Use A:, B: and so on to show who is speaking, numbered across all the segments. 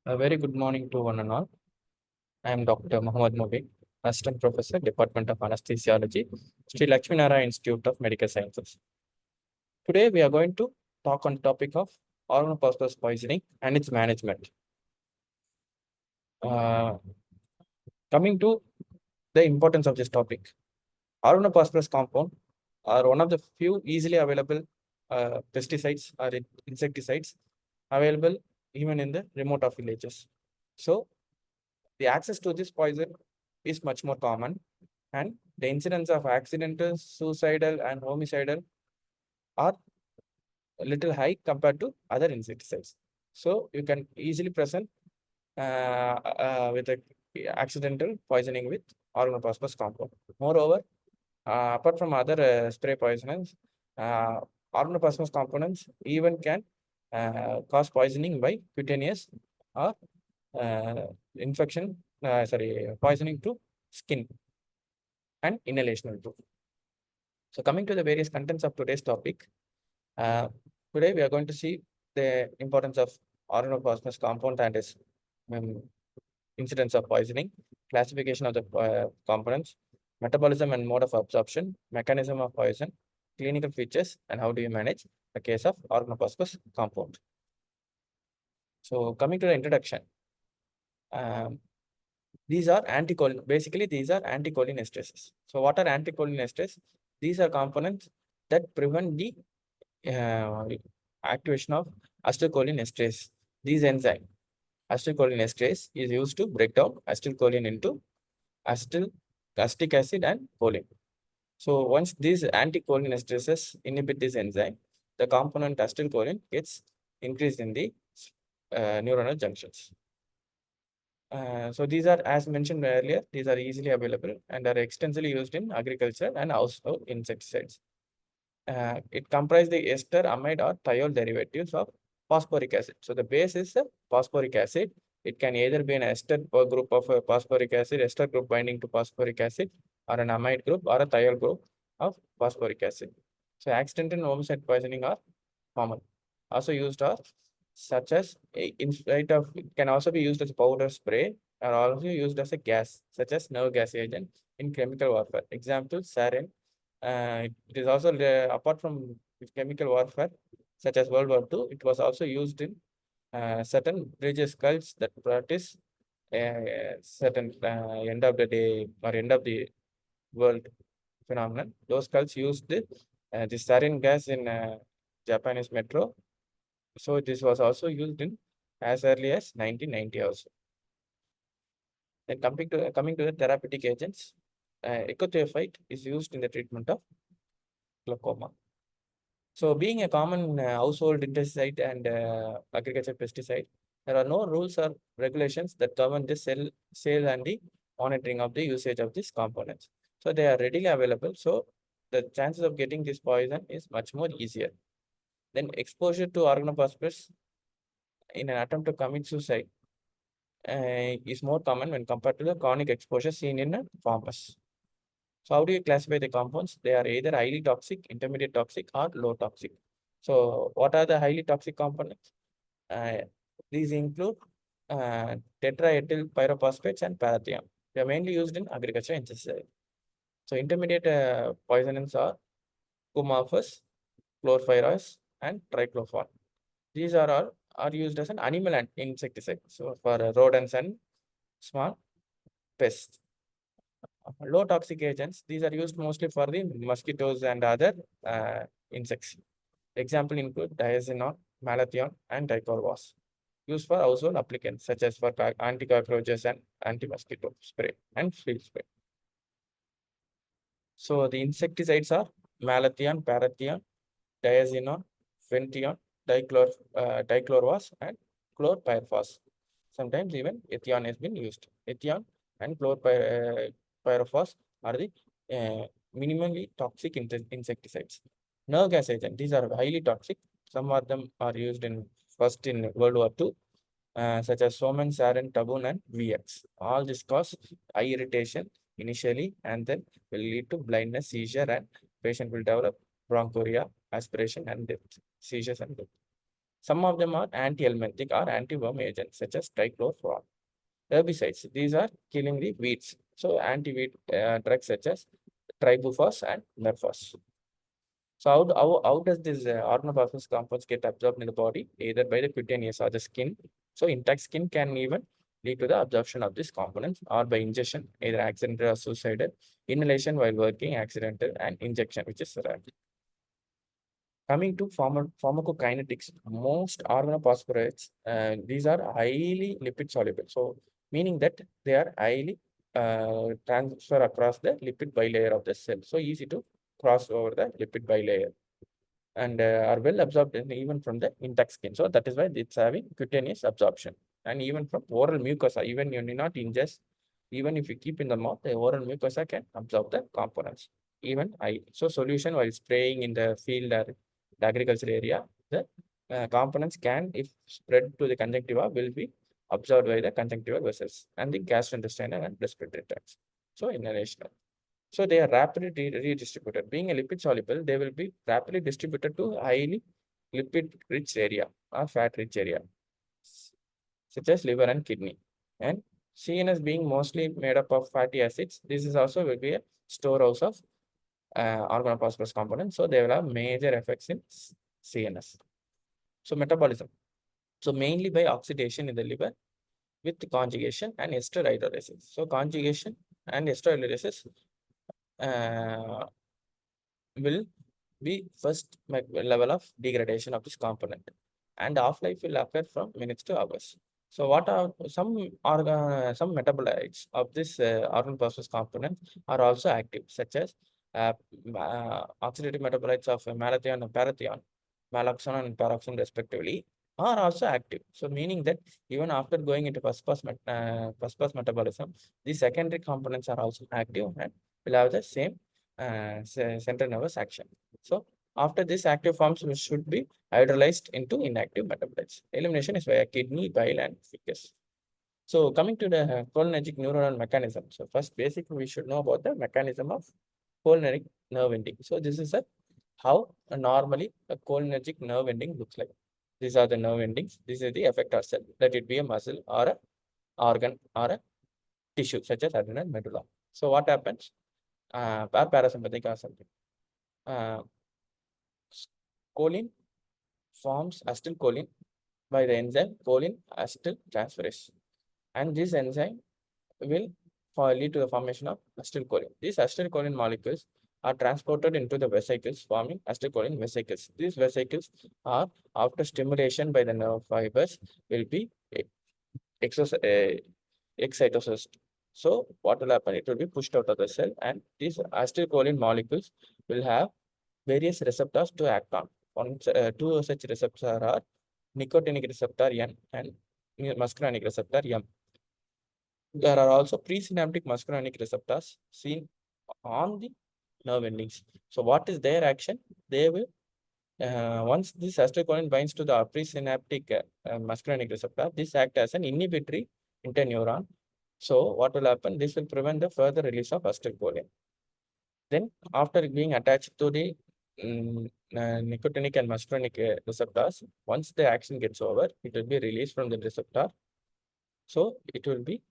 A: A very good morning to one and all. I am Dr. Mubeen, Assistant Professor, Department of Anesthesiology, Sri Lakshminarayan Institute of Medical Sciences. Today we are going to talk on the topic of organophosphorus poisoning and its management. Uh, Coming to the importance of this topic, organophosphorus compound are one of the few easily available pesticides or insecticides available even in the remote of villages. So the access to this poison is much more common, and the incidence of accidental, suicidal, and homicidal are a little high compared to other insecticides. So you can easily present with a accidental poisoning with organophosphorus compound. Moreover, apart from other spray poisonings, uh, organophosphorus components even can cause poisoning by cutaneous or uh, infection, poisoning to skin and inhalational too. So coming to the various contents of today's topic, uh, today we are going to see the importance of organophosphorus compound and its um, incidence of poisoning, classification of the components, metabolism and mode of absorption, mechanism of poison, clinical features, and how do you manage the case of organophosphorus compound. So coming to the introduction, um, these are basically these are anticholinesterase. So what are anticholinesterase? These are components that prevent the uh, activation of acetylcholinesterase. These enzyme, acetylcholinesterase, is used to break down acetylcholine into acetyl, acetic acid and choline. So once these anticholinesterases inhibit this enzyme, the component acetylcholine gets increased in the neuronal junctions. So these are, as mentioned earlier, these are easily available and are extensively used in agriculture and household insecticides. It comprises the ester, amide, or thiol derivatives of phosphoric acid. So the base is a phosphoric acid. It can either be an ester group of phosphoric acid, ester group binding to phosphoric acid, or an amide group, or a thiol group of phosphoric acid. So accidental and homicide poisoning are common. Also used are such as in spite of it can also be used as powder spray, or also used as a gas, such as nerve gas agent in chemical warfare. Example, sarin. It is also apart from chemical warfare, such as World War II, it was also used in certain religious cults that practice certain end of the day or end of the world phenomenon. Those cults used the sarin gas in Japanese metro. So this was also used in as early as 1990 also. Then coming to the therapeutic agents, ecothiophyte is used in the treatment of glaucoma. So being a common household insecticide and agriculture pesticide, there are no rules or regulations that govern the sale and the monitoring of the usage of these components. So they are readily available. So the chances of getting this poison is much more easier. Then exposure to organophosphorus in an attempt to commit suicide is more common when compared to the chronic exposure seen in farmers. So how do you classify the compounds? They are either highly toxic, intermediate toxic, or low toxic. So what are the highly toxic components? Uh, these include tetraethyl pyrophosphates and parathion. They are mainly used in agriculture insecticide. So intermediate poisonants are Cumafus, chlorpyrifos, and triclophon. These are all are used as an animal insecticide. So for rodents and small pests. Low toxic agents, these are used mostly for the mosquitoes and other insects. Example include diazinon, malathion, and dichlorvos. Used for household applicants such as for anti-cockroaches and anti-mosquito spray and field spray. So the insecticides are malathion, parathion, diazinon, fenthion, dichlorvos, and chlorpyrifos. Sometimes even ethion has been used. Ethion and chlorpyrifos are the minimally toxic insecticides. Nerve gas agent, these are highly toxic. Some of them are used in first in World War II, such as Soman, Sarin, Tabun, and VX. All this cause eye irritation initially and then will lead to blindness, seizure, and patient will develop bronchuria, aspiration, and death, seizures and death. Some of them are anti-helminthic or anti-worm agents such as trichlorfuran. Herbicides, these are killing the weeds. So anti-weed drugs such as tribufos and merfos. So how does this organophosphorus compounds get absorbed in the body? Either by the cutaneous or the skin. So intact skin can even lead to the absorption of these components, or by ingestion, either accidental or suicidal, inhalation while working, accidental, and injection, which is rare. Coming to pharmacokinetics, most organophosphorates, these are highly lipid soluble. So meaning that they are highly transfer across the lipid bilayer of the cell. So easy to cross over the lipid bilayer, and are well absorbed even from the intact skin. So that is why it's having cutaneous absorption. And even from oral mucosa, even you need not ingest, even if you keep in the mouth, the oral mucosa can absorb the components. Even I. So solution while spraying in the field or the agriculture area, the components can, if spread to the conjunctiva, will be absorbed by the conjunctival vessels and the gastrointestinal and respiratory tracts. So inhalation. So they are rapidly redistributed. Being a lipid soluble, they will be rapidly distributed to highly lipid rich area or fat rich area, such as liver and kidney. And CNS being mostly made up of fatty acids, this is also will be a storehouse of organophosphorus components. So they will have major effects in CNS. So metabolism. So mainly by oxidation in the liver with conjugation and ester hydrolysis. So conjugation and ester hydrolysis will be first level of degradation of this component, and half-life will occur from minutes to hours. So what are some metabolites of this organ process component are also active, such as oxidative metabolites of malathion and parathion, naloxone and paroxone respectively, are also active. So meaning that even after going into first pass metabolism, these secondary components are also active and will have the same central nervous action. So after this, active forms should be hydrolyzed into inactive metabolites. Elimination is via kidney, bile, and fecus. So coming to the cholinergic neuronal mechanism. So first, basically, we should know about the mechanism of cholinergic nerve ending. So this is how normally a cholinergic nerve ending looks like. These are the nerve endings. This is the effector cell. Let it be a muscle or a organ or a tissue such as adrenal medulla. So what happens? Parasympathetic or something. Choline forms acetylcholine by the enzyme choline acetyltransferase, and this enzyme will lead to the formation of acetylcholine. These acetylcholine molecules are transported into the vesicles, forming acetylcholine vesicles. These vesicles are, after stimulation by the nerve fibers, will be excitosed. So what will happen? It will be pushed out of the cell, and these acetylcholine molecules will have various receptors to act on. Two such receptors are nicotinic receptor N and muscarinic receptor M. There are also presynaptic muscarinic receptors seen on the nerve endings. So what is their action? They will, once this acetylcholine binds to the presynaptic muscarinic receptor, this acts as an inhibitory interneuron. So what will happen? This will prevent the further release of acetylcholine. Then after being attached to the nicotinic and muscarinic receptors, once the action gets over, it will be released from the receptor. So it will be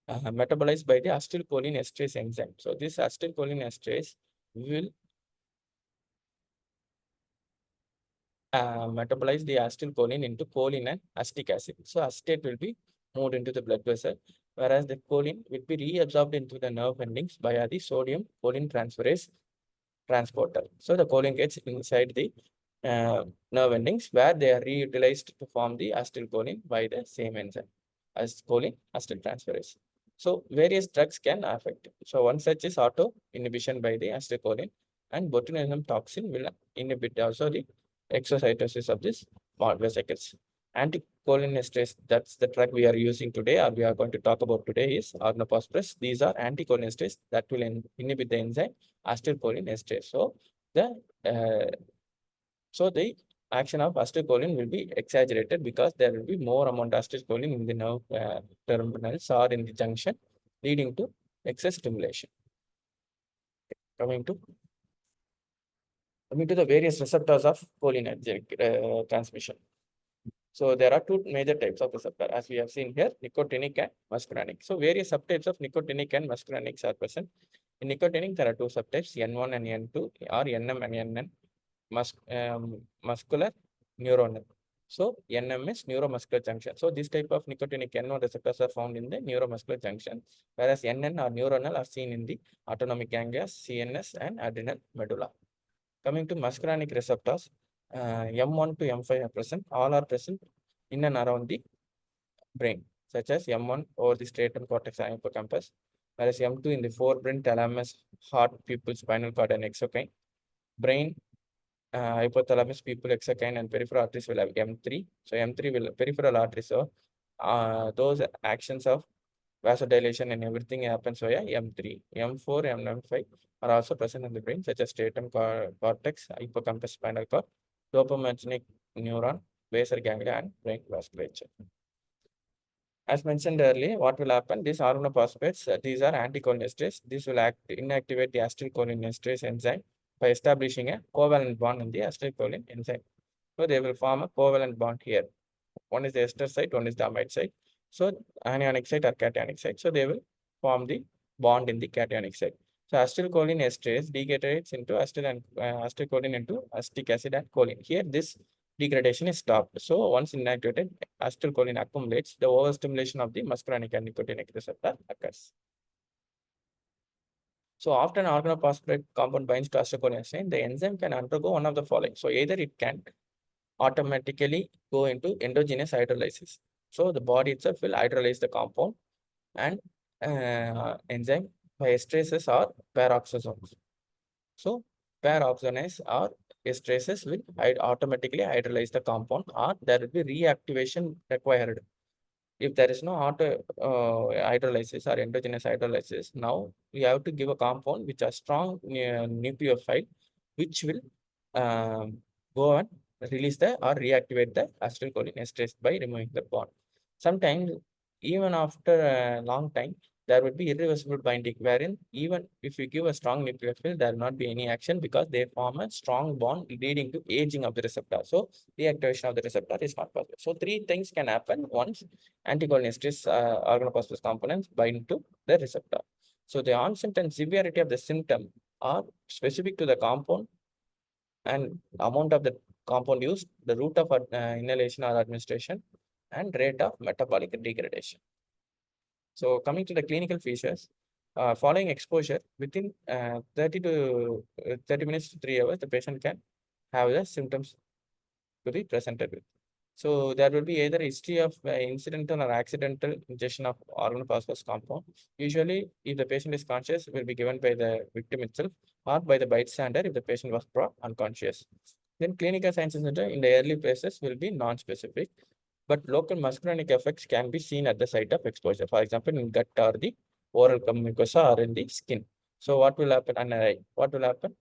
A: metabolized by the acetylcholine esterase enzyme. So this acetylcholine esterase will metabolize the acetylcholine into choline and acetic acid. So acetate will be moved into the blood vessel, whereas the choline will be reabsorbed into the nerve endings via the sodium choline transferase transporter. So the choline gets inside the nerve endings, where they are reutilized to form the acetylcholine by the same enzyme as choline acetyltransferase. So various drugs can affect. So one such is auto inhibition by the acetylcholine, and botulinum toxin will inhibit also the exocytosis of this small vesicles. Anticholinesterase, that's the drug we are using today, or we are going to talk about today, is organophosphorus. These are anticholinesterase that will inhibit the enzyme acetylcholinesterase. So the action of acetylcholine will be exaggerated because there will be more amount of acetylcholine in the nerve terminals or in the junction, leading to excess stimulation. Coming to Coming to the various receptors of cholinergic transmission. So there are two major types of receptor, as we have seen here, nicotinic and muscarinic. So various subtypes of nicotinic and muscarinic are present. In nicotinic, there are two subtypes, N1 and N2, or NM and NN, muscular, neuronal. So NM is neuromuscular junction. So this type of nicotinic N1 receptors are found in the neuromuscular junction, whereas NN or neuronal are seen in the autonomic ganglia, CNS, and adrenal medulla. Coming to muscarinic receptors, M1 to M5 are present. All are present in and around the brain, such as M1 over the striatum cortex and hippocampus, whereas M2 in the forebrain, thalamus, heart, pupil, spinal cord, and exocrine. Brain, hypothalamus, pupil, exocrine, and peripheral arteries will have M3. So M3 will peripheral arteries. So those actions of vasodilation and everything happens via M3. M4 and M5 are also present in the brain, such as striatum cortex, hippocampus, spinal cord, dopaminergic neuron, basal ganglia, and brain vasculature. As mentioned earlier, what will happen? These organophosphates, these are anticholinesterase. This will inactivate the acetylcholinesterase enzyme by establishing a covalent bond in the acetylcholine enzyme. So they will form a covalent bond here. One is the ester site, one is the amide site. So anionic site or cationic site. So they will form the bond in the cationic site. So acetylcholinesterase degrades into acetylcholine into acetic acid and choline. Here this degradation is stopped. So once inactivated, acetylcholine accumulates. The overstimulation of the muscarinic and nicotinic receptor occurs. So after an organophosphate compound binds to acetylcholinesterase, the enzyme can undergo one of the following. So either it can automatically go into endogenous hydrolysis. So the body itself will hydrolyze the compound and enzyme by esterases or peroxisomes. So peroxonase or esterases will automatically hydrolyze the compound, or there will be reactivation required. If there is no auto hydrolysis or endogenous hydrolysis, now we have to give a compound which are strong nucleophile, which will go and release the or reactivate the acetylcholinesterase by removing the bond. Sometimes, even after a long time, there would be irreversible binding, wherein even if you give a strong nucleophile, there will not be any action because they form a strong bond leading to aging of the receptor. So deactivation of the receptor is not possible. So three things can happen once anticholinesterase organophosphorus components bind to the receptor. So the onset and severity of the symptom are specific to the compound and amount of the compound used, the route of inhalation or administration, and rate of metabolic degradation. So coming to the clinical features, following exposure within 30 minutes to 3 hours, the patient can have the symptoms to be presented with. So there will be either a history of incidental or accidental ingestion of organophosphorus compound. Usually, if the patient is conscious, it will be given by the victim itself or by the bystander if the patient was brought unconscious. Then clinical signs in the early phases will be non-specific, but local muscarinic effects can be seen at the site of exposure. For example, in gut or the oral mucosa or in the skin. So what will happen? What will happen?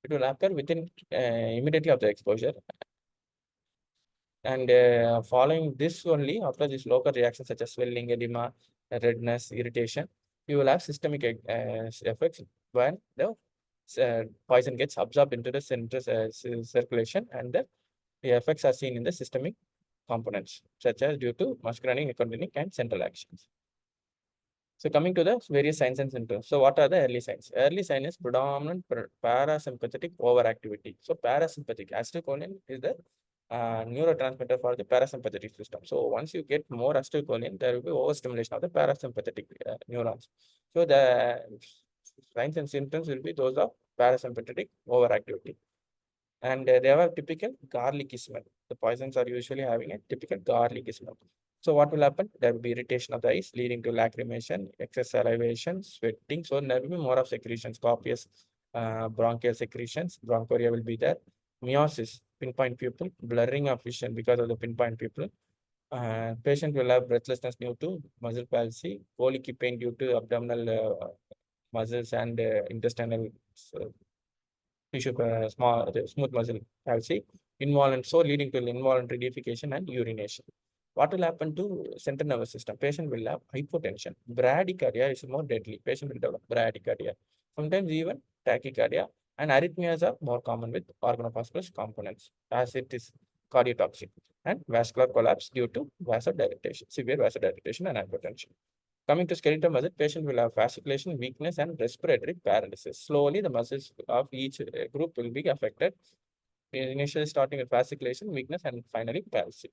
A: It will occur within immediately of the exposure. And following this only, after this local reactions such as swelling, edema, redness, irritation, you will have systemic effects when the poison gets absorbed into the central circulation, and the effects are seen in the systemic components, such as due to muscarinic, nicotinic, and central actions. So coming to the various signs and symptoms. So what are the early signs? Early sign is predominant parasympathetic overactivity. So parasympathetic acetylcholine is the neurotransmitter for the parasympathetic system. So once you get more acetylcholine, there will be overstimulation of the parasympathetic neurons. So the signs and symptoms will be those of parasympathetic overactivity. And they have a typical garlicky smell. The poisons are usually having a typical garlicky smell. So what will happen? There will be irritation of the eyes leading to lacrimation, excess salivation, sweating. So there will be more of secretions, copious bronchial secretions, bronchoria will be there. Meiosis, pinpoint pupil, blurring of vision because of the pinpoint pupil. Patient will have breathlessness due to muscle palsy, colicky pain due to abdominal muscles and intestinal tissue, smooth muscle palsy, so leading to involuntary defecation and urination. What will happen to central nervous system? Patient will have hypotension. Bradycardia is more deadly. Patient will develop bradycardia. Sometimes even tachycardia. And arrhythmias are more common with organophosphorus components as it is cardiotoxic, and vascular collapse due to vasodilatation, severe vasodilatation and hypertension. Coming to skeletal muscle, patient will have fasciculation, weakness, and respiratory paralysis. Slowly, the muscles of each group will be affected, initially starting with fasciculation, weakness, and finally paralysis.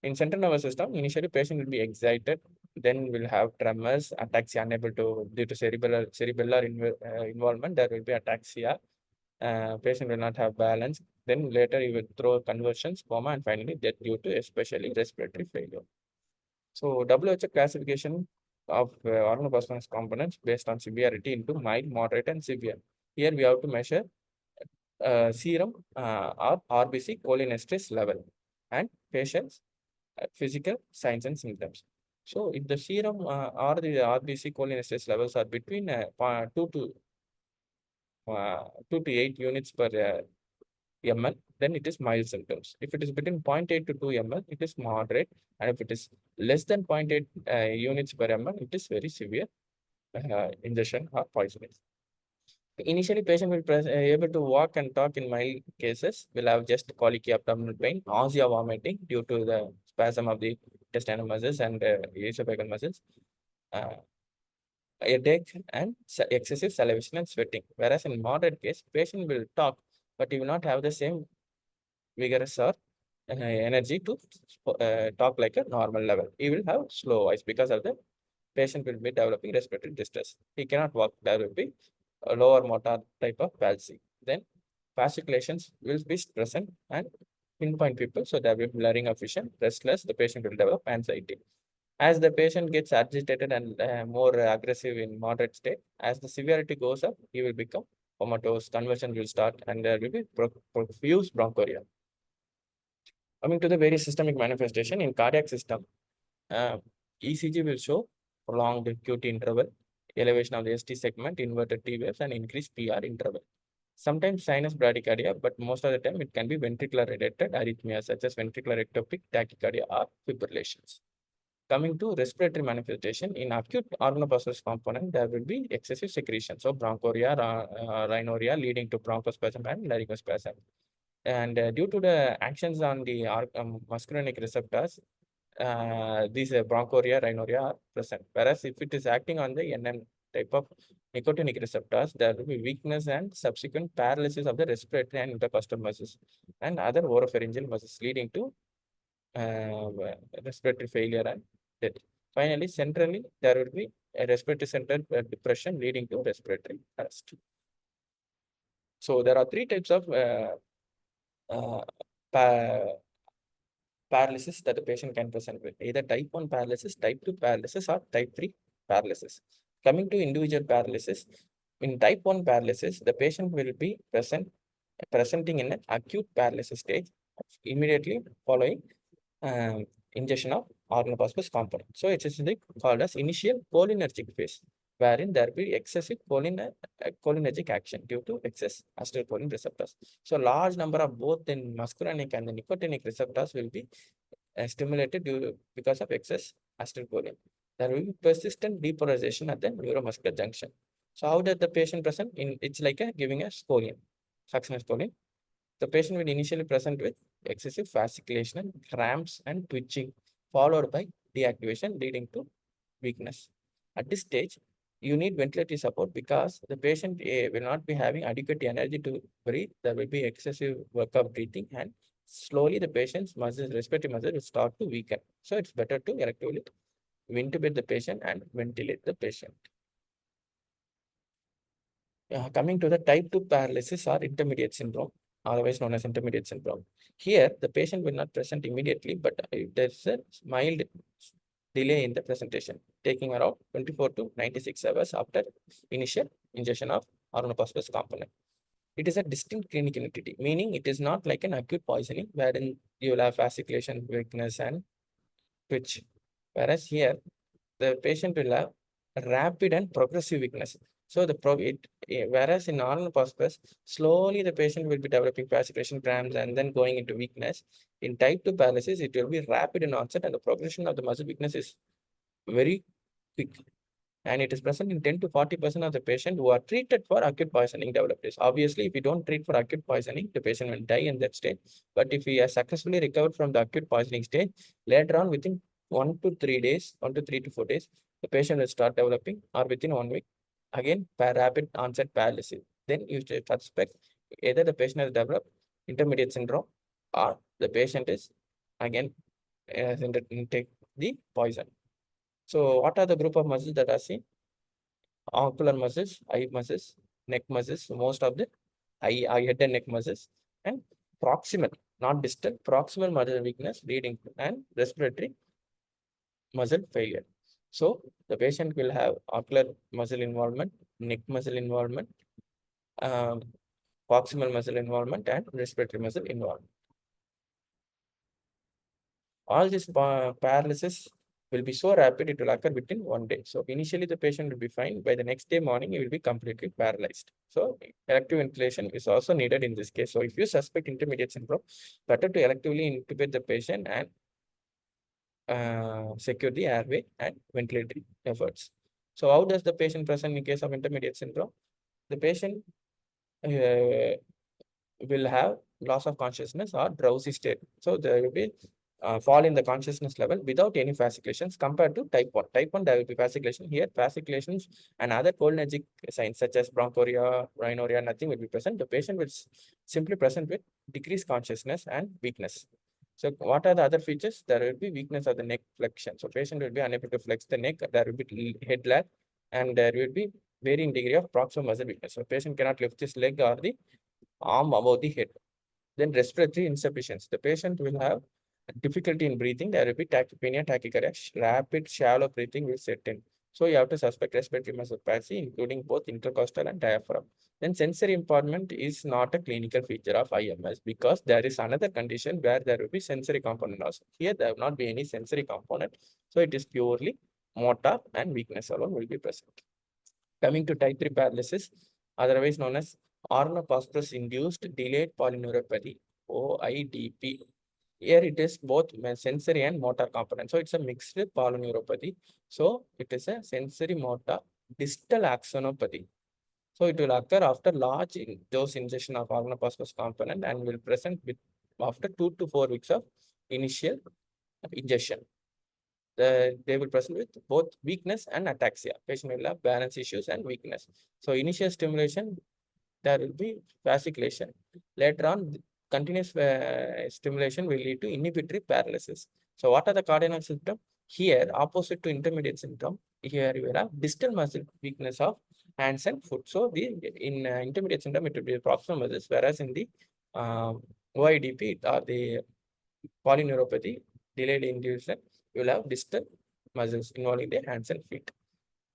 A: In central nervous system, initially patient will be excited, then will have tremors, ataxia, unable to due to cerebellar involvement. There will be ataxia. Patient will not have balance. Then later he will throw conversions, coma, and finally death due to especially respiratory failure. So WHO classification of organophosphorus components based on severity into mild, moderate, and severe. Here we have to measure serum or RBC cholinesterase level and patient's physical signs and symptoms. So if the serum or the RBC cholinesterase levels are between 2 to 8 units per ml, then it is mild symptoms. If it is between 0.8 to 2 ml, it is moderate. And if it is less than 0.8 units per ml, it is very severe ingestion or poisoning. Initially, patient will able to walk and talk in mild cases, will have just colicky abdominal pain, nausea, vomiting due to the spasm of the intestinal muscles and esophageal muscles, headache, and excessive salivation and sweating. Whereas in moderate case, patient will talk, but he will not have the same vigorous or energy to talk like a normal level. He will have slow voice because of the patient will be developing respiratory distress. He cannot walk, there will be a lower motor type of palsy. Then fasciculations will be present and pinpoint people, so there will be blurring of vision, restless, the patient will develop anxiety. As the patient gets agitated and more aggressive in moderate state, as the severity goes up, he will become comatose, convulsion will start, and there will be profuse bronchoria. Coming to the various systemic manifestation in cardiac system, ECG will show prolonged QT interval, elevation of the ST segment, inverted T waves, and increased PR interval. Sometimes sinus bradycardia, but most of the time it can be ventricular related arrhythmias such as ventricular ectopic tachycardia or fibrillations. Coming to respiratory manifestation, in acute organophosphorus component, there will be excessive secretion. So bronchoria, rhinorrhea leading to bronchospasm and laryngospasm. And due to the actions on the muscarinic receptors, these bronchoria, rhinorrhea are present. Whereas if it is acting on the NM type of nicotinic receptors, there will be weakness and subsequent paralysis of the respiratory and intercostal muscles and other oropharyngeal muscles, leading to respiratory failure and death. Finally, centrally, there will be a respiratory center depression leading to respiratory arrest. So there are three types of paralysis that the patient can present with, either type 1 paralysis, type 2 paralysis, or type 3 paralysis. Coming to individual paralysis, in type 1 paralysis, the patient will be presenting in an acute paralysis stage immediately following ingestion of organophosphorus component. So it is called as initial cholinergic phase, wherein there will be excessive cholinergic action due to excess acetylcholine receptors. So large number of both the muscarinic and the nicotinic receptors will be stimulated because of excess acetylcholine. There will be persistent depolarization at the neuromuscular junction. So how does the patient present? It's like giving a scoline, succinate scoline. The patient will initially present with excessive fasciculation, cramps, and twitching, followed by deactivation, leading to weakness. At this stage, you need ventilatory support because the patient will not be having adequate energy to breathe. There will be excessive work of breathing, and slowly the patient's muscles, respiratory muscles will start to weaken. So it's better to electively intubate the patient and ventilate the patient. Coming to the type 2 paralysis or intermediate syndrome, otherwise known as intermediate syndrome. Here, the patient will not present immediately, but there's a mild delay in the presentation, taking around 24 to 96 hours after initial ingestion of organophosphorus component. It is a distinct clinical entity, meaning it is not like an acute poisoning wherein you will have fasciculation, weakness, and twitch. Whereas here, the patient will have rapid and progressive weakness. So whereas in organophosphorus, slowly the patient will be developing fasciculation cramps and then going into weakness. In type 2 paralysis, it will be rapid in onset and the progression of the muscle weakness is very quick. and it is present in 10 to 40% of the patient who are treated for acute poisoning develop this. Obviously, if we don't treat for acute poisoning, the patient will die in that state. But if we are successfully recovered from the acute poisoning stage, later on within 1 to 3 days, 1 to 3 to 4 days, the patient will start developing, or within 1 week, again, rapid onset paralysis. Then you should suspect either the patient has developed intermediate syndrome or the patient is again take the poison. So what are the group of muscles that are seen? Ocular muscles, eye muscles, neck muscles, most of the eye head and neck muscles, and proximal, not distal, proximal muscle weakness leading to and respiratory muscle failure. So the patient will have ocular muscle involvement, neck muscle involvement, um, proximal muscle involvement, and respiratory muscle involvement. All this paralysis will be so rapid, it will occur within 1 day. So initially the patient will be fine. By the next day morning, he will be completely paralyzed. So elective ventilation is also needed in this case. So if you suspect intermediate syndrome, better to electively intubate the patient and secure the airway and ventilatory efforts. So how does the patient present in case of intermediate syndrome? The patient uh, will have loss of consciousness or drowsy state. So there will be fall in the consciousness level without any fasciculations compared to type 1. Type 1, there will be fasciculation. Here, fasciculations and other cholinergic signs such as bronchoria, rhinorrhea, nothing will be present. The patient will simply present with decreased consciousness and weakness. So what are the other features? There will be weakness of the neck flexion. So patient will be unable to flex the neck. There will be head lag, and there will be varying degree of proximal muscle weakness. So patient cannot lift his leg or the arm above the head. Then respiratory insufficiency. The patient will have difficulty in breathing. There will be tachypnea, tachycardia, rapid shallow breathing will set in. So you have to suspect respiratory muscle palsy, including both intercostal and diaphragm. Then sensory impairment is not a clinical feature of IMS because there is another condition where there will be sensory component also. Here there will not be any sensory component. So it is purely motor and weakness alone will be present. Coming to type 3 paralysis, otherwise known as Organophosphorus induced delayed polyneuropathy, OIDP. Here it is both sensory and motor component. So it's a mixed polyneuropathy. So it is a sensory motor distal axonopathy. So it will occur after large dose injection of organophosphorus component and will present with after 2 to 4 weeks of initial injection. They will present with both weakness and ataxia. Patient will have balance issues and weakness. So initial stimulation, there will be fasciculation. Later on, continuous stimulation will lead to inhibitory paralysis. So what are the cardinal symptoms? Here, opposite to intermediate symptom, here you will have distal muscle weakness of hands and foot. So in intermediate symptom, it will be proximal muscles, whereas in the OIDP or the polyneuropathy, delayed induction, you will have distal muscles involving the hands and feet.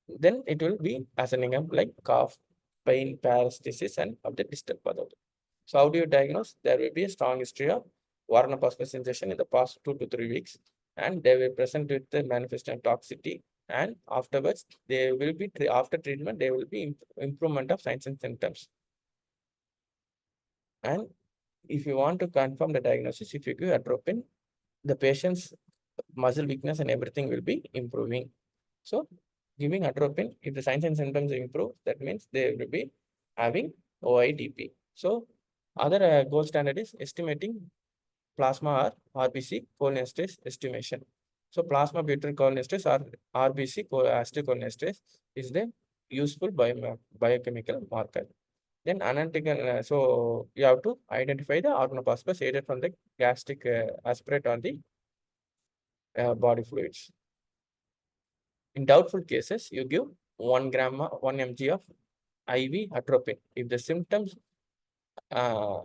A: Then it will be as an example like cough, pain, paresthesis, and of the distal part of it. So how do you diagnose? There will be a strong history of Organophosphorus injection in the past 2 to 3 weeks, and they will present with the manifestation toxicity. And afterwards, they will be after treatment, there will be improvement of signs and symptoms. And if you want to confirm the diagnosis, if you give atropine, the patient's muscle weakness and everything will be improving. So giving atropine, if the signs and symptoms improve, that means they will be having OIDP. So other gold standard is estimating plasma or RBC cholinesterase estimation. So plasma butyryl cholinesterase or RBC acetylcholinesterase is the useful biochemical marker. Then analytical, so you have to identify the organophosphorus either from the gastric aspirate or the body fluids. In doubtful cases, you give 1 gram, 1 mg of IV atropine. If the symptoms uh,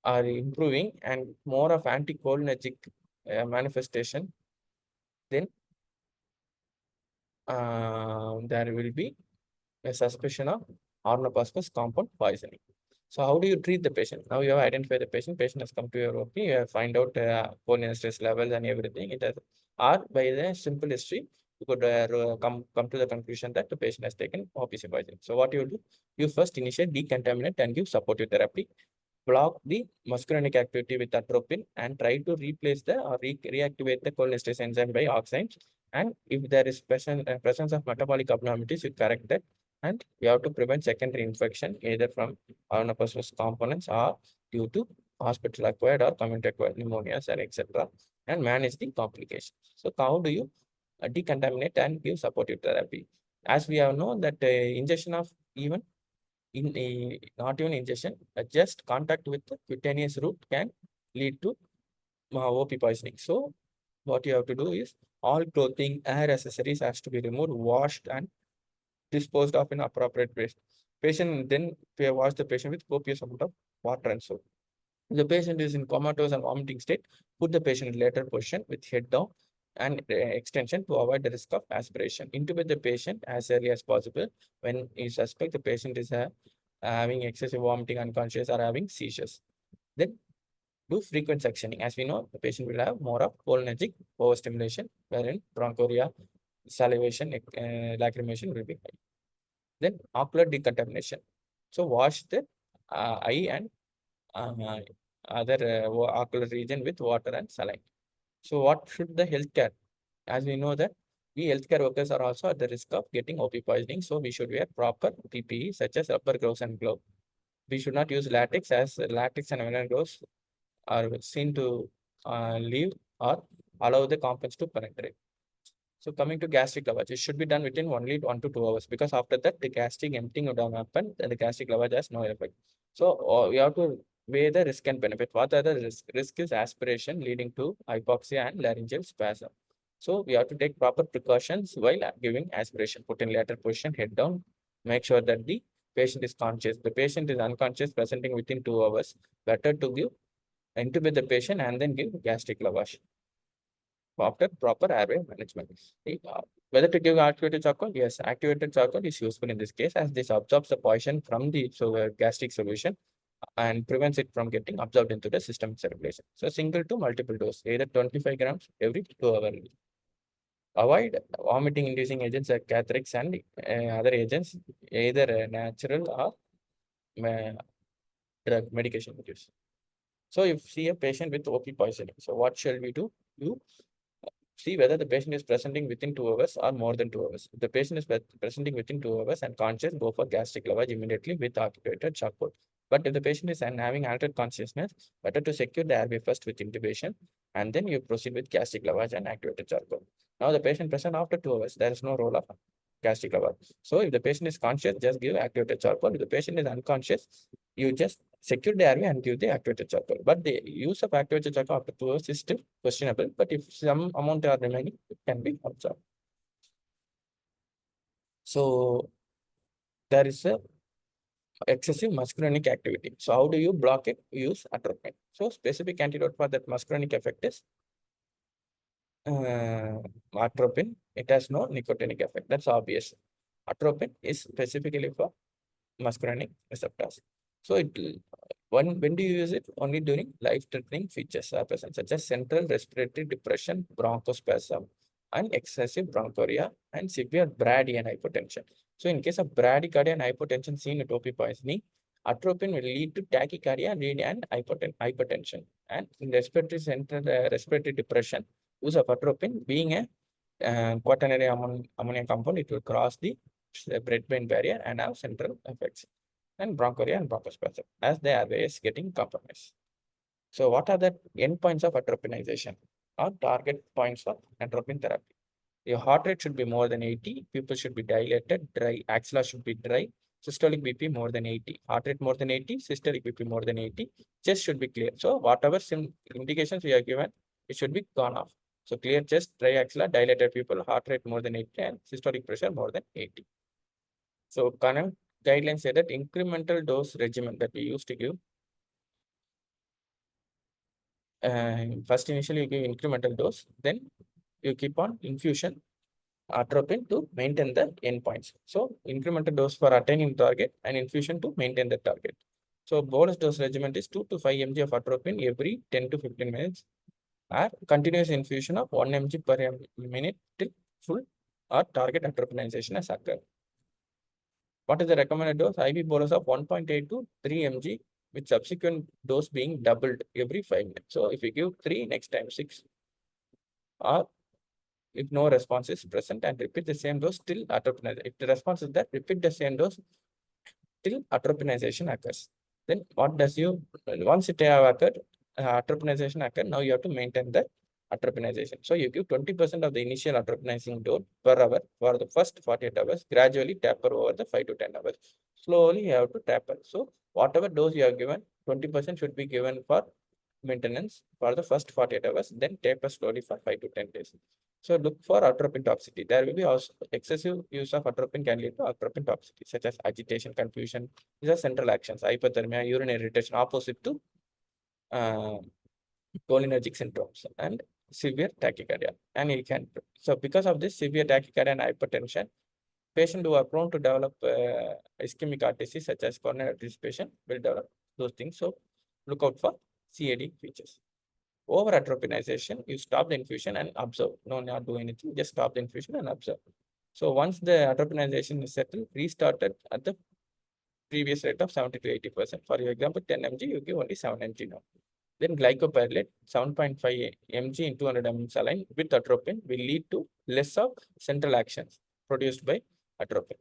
A: are improving and more of anticholinergic manifestation, then there will be a suspicion of organophosphorus compound poisoning. So how do you treat the patient? Now you have identified the patient. Patient has come to your OP. You have find out cholinesterase levels and everything. It has, or by the simple history, you could come to the conclusion that the patient has taken OPC poison. So what you do? You first initiate decontaminate and give supportive therapy. Block the muscarinic activity with atropine and try to replace the or reactivate the cholinesterase enzyme by oximes And if there is presence of metabolic abnormalities, you correct that. And we have to prevent secondary infection either from organophosphorus components or due to hospital acquired or community acquired pneumonias and etc. And manage the complications. So how do you decontaminate and give supportive therapy? As we have known that ingestion of even not even ingestion, just contact with the cutaneous route can lead to OP poisoning. So what you have to do is all clothing, air accessories has to be removed, washed and disposed of in appropriate waste. Patient then wash the patient with copious amount of water and soap. If the patient is in comatose and vomiting state, put the patient in lateral position with head down and extension to avoid the risk of aspiration. Intubate the patient as early as possible when you suspect the patient is having excessive vomiting, unconscious, or having seizures. Then do frequent suctioning. As we know, the patient will have more of cholinergic overstimulation, wherein bronchoria, salivation, lacrimation will be high. Then ocular decontamination. So wash the eye and uh, other ocular region with water and saline. So what should the healthcare? As we know that we healthcare workers are also at the risk of getting OP poisoning. So we should wear proper PPE such as rubber gloves and glove. We should not use latex, as latex and vinyl gloves are seen to leave or allow the compounds to penetrate. So coming to gastric lavage, it should be done within only 1 to 2 hours, because after that the gastric emptying would have happened and the gastric lavage has no effect. So we have to weigh the risk and benefit. What are the risk? Risk is aspiration leading to hypoxia and laryngeal spasm. So we have to take proper precautions while giving aspiration. Put in lateral position, head down. Make sure that the patient is conscious. The patient is unconscious, presenting within 2 hours. Better to give intubate the patient and then give gastric lavage after proper airway management. Whether to give activated charcoal? Yes, activated charcoal is useful in this case, as this absorbs the poison from the gastric solution and prevents it from getting absorbed into the system circulation. So single to multiple dose, either 25 grams every 2 hours. Avoid vomiting inducing agents like catherics and other agents, either natural or drug medication use. So if see a patient with OP poisoning, so what shall we do? You see whether the patient is presenting within 2 hours or more than 2 hours. If the patient is presenting within 2 hours and conscious, go for gastric lavage immediately with activated charcoal. But if the patient is having altered consciousness, better to secure the airway first with intubation, and then you proceed with gastric lavage and activated charcoal. Now the patient present after 2 hours, there is no role of gastric lavage. So if the patient is conscious, just give activated charcoal. If the patient is unconscious, you just secure the airway and give the activated charcoal. But the use of activated charcoal after 2 hours is still questionable. But if some amount are remaining, it can be absorbed. So there is a excessive muscarinic activity. So how do you block it? Use atropine. So specific antidote for that muscarinic effect is atropine. It has no nicotinic effect. That's obvious. Atropine is specifically for muscarinic receptors. So when do you use it? Only during life-threatening features are present, such as central respiratory depression, bronchospasm, and excessive bronchoria, and severe bradycardia and hypotension. So in case of bradycardia and hypotension seen with OP poisoning, atropine will lead to tachycardia and hypertension. And in respiratory central respiratory depression, use of atropine being a quaternary ammonia compound, it will cross the blood-brain barrier and have central effects and bronchoria and bronchospasm as the airway is getting compromised. So what are the endpoints of atropinization or target points of atropine therapy? Your heart rate should be more than 80. People should be dilated, dry. Axilla should be dry. Systolic BP more than 80. Heart rate more than 80. Systolic BP more than 80. Chest should be clear. So whatever indications we are given, it should be gone off. So clear chest, dry axilla, dilated people, heart rate more than 80, and systolic pressure more than 80. So current guidelines say that incremental dose regimen that we used to give. First, initially you give incremental dose, then you keep on infusion atropine to maintain the endpoints. So incremental dose for attaining target and infusion to maintain the target. So bolus dose regimen is 2 to 5 mg of atropine every 10 to 15 minutes, or continuous infusion of 1 mg per minute till full or target atropinization has occurred. What is the recommended dose? IV bolus of 1.8 to 3 mg with subsequent dose being doubled every 5 minutes. So if you give 3, next time 6, or if no response is present, and repeat the same dose till atropinization. If the response is there, repeat the same dose till atropinization occurs. Then what does you, once it have occurred, atropinization occurred, now you have to maintain the atropinization. So you give 20% of the initial atropinizing dose per hour for the first 48 hours, gradually taper over the 5 to 10 hours. Slowly you have to taper. So whatever dose you have given, 20% should be given for maintenance for the first 48 hours, then taper slowly for 5 to 10 days. So look for atropine toxicity. There will be also excessive use of atropine can lead to atropine toxicity, such as agitation, confusion. These are central actions, hypothermia, urinary irritation, opposite to uh, cholinergic syndromes and severe tachycardia. And you can, so because of this severe tachycardia and hypertension, patients who are prone to develop ischemic heart disease, such as coronary artery patient, will develop those things. So look out for CAD features. Over atropinization, you stop the infusion and observe. No, not do anything, just stop the infusion and observe. So once the atropinization is settled, restart it at the previous rate of 70 to 80%. For example, 10 mg, you give only 7 mg now. Then glycopyrrolate 7.5 mg in 200 ml saline with atropine will lead to less of central actions produced by atropine.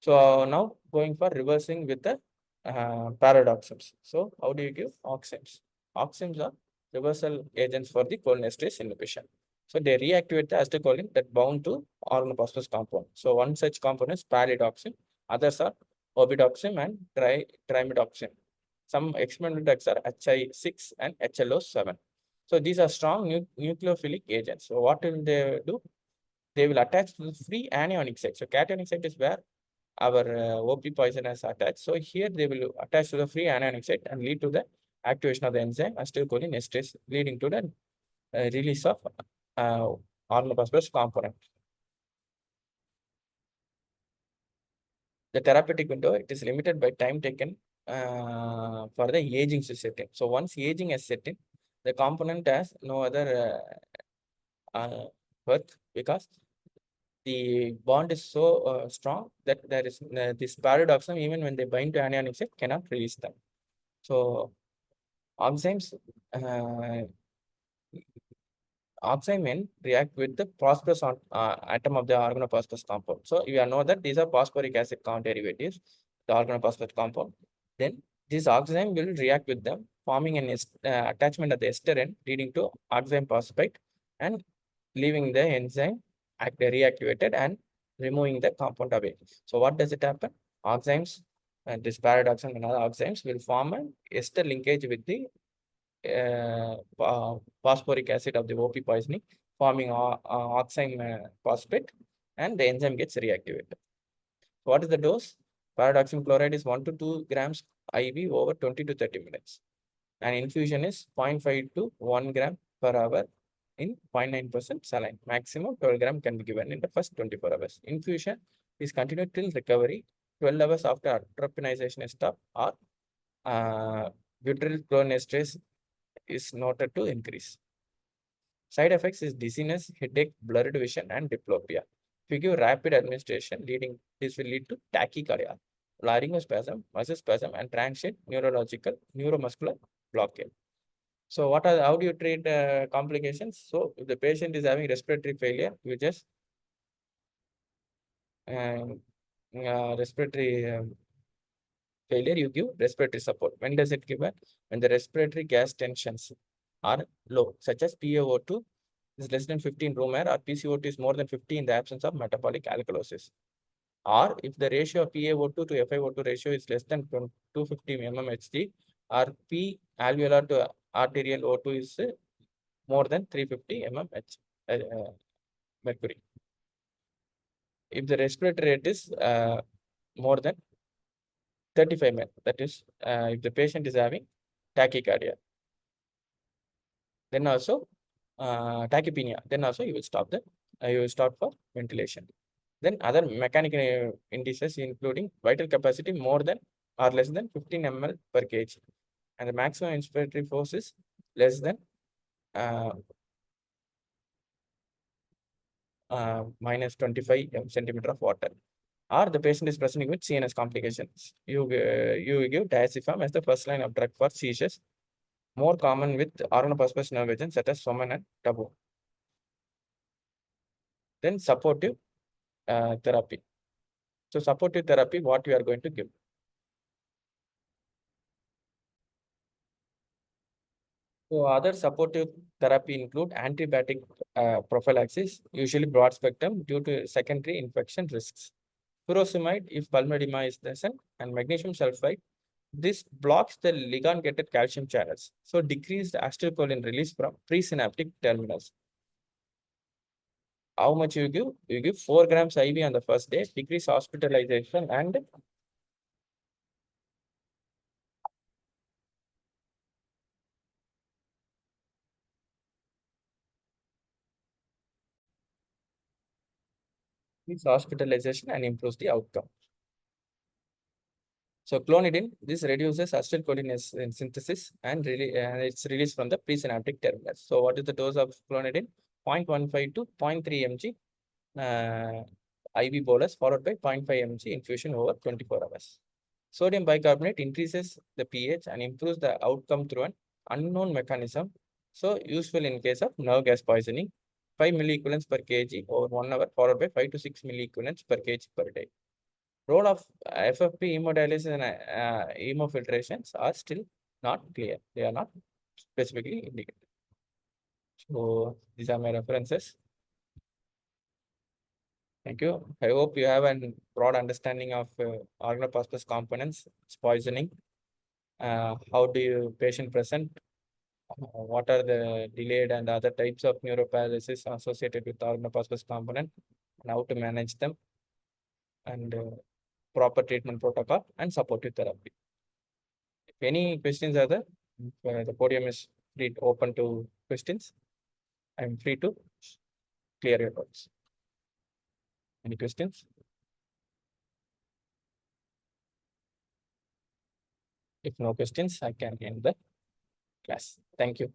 A: So now going for reversing with the paradoxins. So how do you give oximes? Oximes are reversal agents for the cholinesterase inhibition. So they reactivate the acetylcholine that bound to organophosphorus compound. So one such compound is palidoxime, others are obidoxime and trimidoxime. Some experimental drugs are HI6 and HLO7. So these are strong nucleophilic agents. So what will they do? They will attach to the free anionic site. So cationic site is where our OP poison is attached. So here they will attach to the free anionic site and lead to the activation of the enzyme acetylcholinesterase, leading to the release of organophosphorus component. The therapeutic window, it is limited by time taken for the aging to set in. So once aging has set in, the component has no other worth, because the bond is so strong that there is this paradoxum, even when they bind to anionic site, cannot release them. So oximes, oxime react with the phosphorus atom of the organophosphorus compound. So you know that these are phosphoric acid count derivatives, the organophosphorus compound. Then this oxime will react with them, forming an attachment at the ester end, leading to oxime phosphate and leaving the enzyme reactivated and removing the compound away. So what does it happen? Oximes and this paradoxum and other oximes will form an ester linkage with the phosphoric acid of the OP poisoning, forming oxime phosphate, and the enzyme gets reactivated. What is the dose? Paradoxine chloride is 1 to 2 grams IV over 20 to 30 minutes. And infusion is 0.5 to 1 gram per hour in 0.9% saline. Maximum 12 gram can be given in the first 24 hours. Infusion is continued till recovery, 12 hours after atropinization is stopped, or butyryl cholinesterase is noted to increase. Side effects is dizziness, headache, blurred vision, and diplopia. If you give rapid administration, this will lead to tachycardia, laryngospasm, muscle spasm, and transient neuromuscular blockade. So how do you treat complications? So if the patient is having respiratory failure, you just respiratory failure, you give respiratory support. When does it give? When the respiratory gas tensions are low, such as PaO2 is less than 15 room air, or PCO2 is more than 50 in the absence of metabolic alkalosis. Or if the ratio of PaO2 to FiO2 ratio is less than 250 mmHg, or P alveolar to arterial O2 is more than 350 mmHg mercury. If the respiratory rate is more than 35 ml, that is, if the patient is having tachycardia, then also tachypnea, then also you will stop for ventilation. Then other mechanical indices, including vital capacity more than or less than 15 ml per kg, and the maximum inspiratory force is less than minus 25 centimeter of water, or the patient is presenting with CNS complications. You give diazepam as the first line of drug for seizures, more common with organophosphorus nerve agents such as soman and tabu. Then supportive therapy. So supportive therapy, what we are going to give. So other supportive therapy include antibiotic prophylaxis, usually broad spectrum due to secondary infection risks. Furosemide, if pulmonary edema is present, and magnesium sulfide, this blocks the ligand-gated calcium channels. So decreased acetylcholine release from presynaptic terminals. How much you give? You give 4 grams IV on the first day, decrease hospitalization and decrease hospitalization and improves the outcome. So clonidine, this reduces acetylcholine in synthesis and it's released from the presynaptic terminus. So what is the dose of clonidine? 0.15 to 0.3 mg IV bolus followed by 0.5 mg infusion over 24 hours. Sodium bicarbonate increases the pH and improves the outcome through an unknown mechanism. So useful in case of nerve gas poisoning. 5 milliequivalents per kg over 1 hour followed by 5 to 6 milliequivalents per kg per day. Role of FFP hemodialysis and hemofiltrations are still not clear. They are not specifically indicated. So these are my references. Thank you. I hope you have a broad understanding of organophosphorus components, its poisoning, how do you patient present, what are the delayed and other types of neuroparalysis associated with organophosphorus component, and how to manage them, and proper treatment protocol and supportive therapy. If any questions are there, the podium is free open to questions. I'm free to clear your doubts. Any questions? If no questions, I can end the class. Thank you.